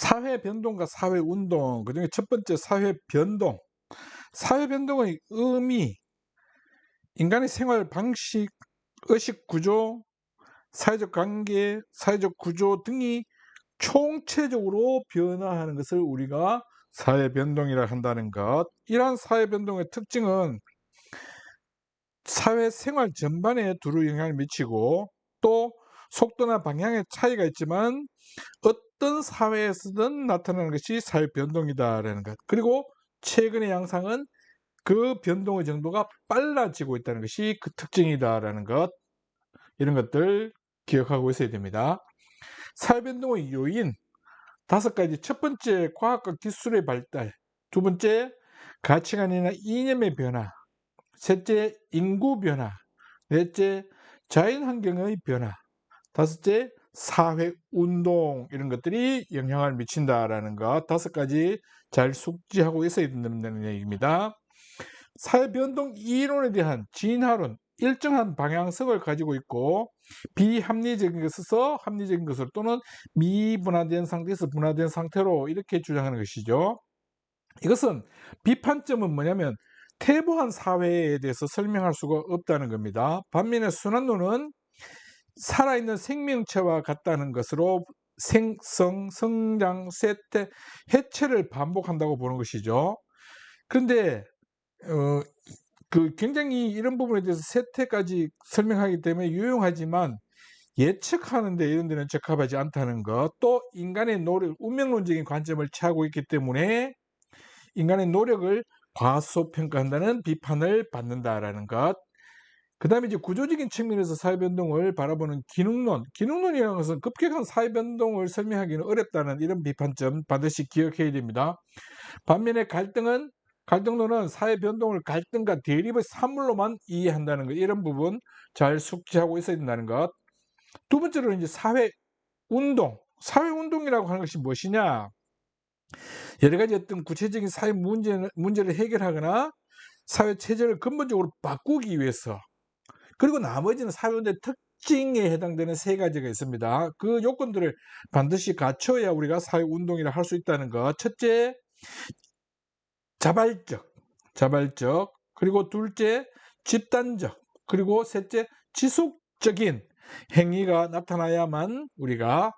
사회 변동과 사회 운동, 그중에 첫 번째 사회 변동. 사회 변동의 의미, 인간의 생활 방식, 의식 구조, 사회적 관계, 사회적 구조 등이 총체적으로 변화하는 것을 우리가 사회 변동이라 한다는 것. 이러한 사회 변동의 특징은 사회 생활 전반에 두루 영향을 미치고, 또 속도나 방향의 차이가 있지만 어떤 사회에서든 나타나는 것이 사회 변동이다라는 것. 그리고 최근의 양상은 그 변동의 정도가 빨라지고 있다는 것이 그 특징이다라는 것. 이런 것들 기억하고 있어야 됩니다. 사회 변동의 요인 5가지. 첫 번째, 과학과 기술의 발달. 두 번째, 가치관이나 이념의 변화. 셋째, 인구 변화. 넷째, 자연 환경의 변화. 다섯째, 사회 운동. 이런 것들이 영향을 미친다라는 것. 5가지 잘 숙지하고 있어야 된다는 얘기입니다. 사회 변동 이론에 대한 진화론, 일정한 방향성을 가지고 있고, 비합리적인 것에서 합리적인 것으로, 또는 미분화된 상태에서 분화된 상태로 이렇게 주장하는 것이죠. 이것은 비판점은 뭐냐면 태보한 사회에 대해서 설명할 수가 없다는 겁니다. 반면에 순환론은 살아있는 생명체와 같다는 것으로 생성, 성장, 쇠퇴, 해체를 반복한다고 보는 것이죠. 그런데 굉장히 이런 부분에 대해서 쇠퇴까지 설명하기 때문에 유용하지만 예측하는 데 이런 데는 적합하지 않다는 것, 또 인간의 노력, 운명론적인 관점을 취하고 있기 때문에 인간의 노력을 과소평가한다는 비판을 받는다라는 것. 그 다음에 이제 구조적인 측면에서 사회변동을 바라보는 기능론이라는 것은 급격한 사회변동을 설명하기는 어렵다는 이런 비판점 반드시 기억해야 됩니다. 반면에 갈등론은 사회변동을 갈등과 대립의 산물로만 이해한다는 것, 이런 부분 잘 숙지하고 있어야 된다는 것. 두 번째로 이제 사회운동이라고 하는 것이 무엇이냐? 여러 가지 어떤 구체적인 사회 문제를 해결하거나 사회 체제를 근본적으로 바꾸기 위해서, 그리고 나머지는 사회운동의 특징에 해당되는 3가지가 있습니다. 그 요건들을 반드시 갖춰야 우리가 사회운동이라 할 수 있다는 것. 첫째, 자발적, 그리고 둘째, 집단적, 그리고 셋째, 지속적인 행위가 나타나야만 우리가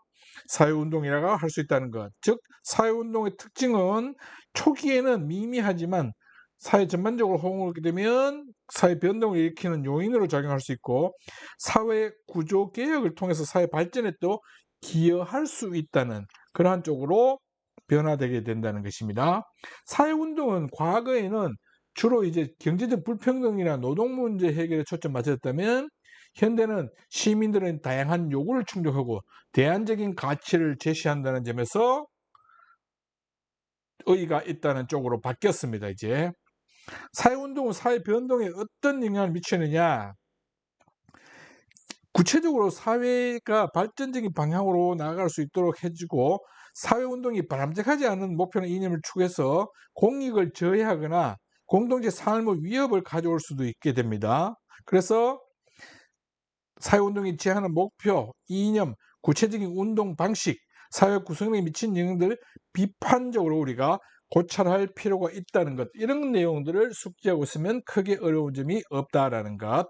사회운동이라고 할 수 있다는 것. 즉, 사회운동의 특징은 초기에는 미미하지만 사회 전반적으로 호응을 얻게 되면 사회 변동을 일으키는 요인으로 작용할 수 있고, 사회 구조 개혁을 통해서 사회 발전에 또 기여할 수 있다는 그러한 쪽으로 변화되게 된다는 것입니다. 사회운동은 과거에는 주로 이제 경제적 불평등이나 노동 문제 해결에 초점 맞췄다면, 현대는 시민들은 다양한 요구를 충족하고 대안적인 가치를 제시한다는 점에서 의의가 있다는 쪽으로 바뀌었습니다. 이제 사회운동은 사회 변동에 어떤 영향을 미치느냐? 구체적으로 사회가 발전적인 방향으로 나아갈 수 있도록 해주고, 사회운동이 바람직하지 않은 목표나 이념을 추구해서 공익을 저해하거나 공동체 삶의 위협을 가져올 수도 있게 됩니다. 그래서 사회운동이 제하는 목표, 이념, 구체적인 운동 방식, 사회 구성에 미친 영향들을 비판적으로 우리가 고찰할 필요가 있다는 것, 이런 내용들을 숙지하고 있으면 크게 어려운 점이 없다라는 것.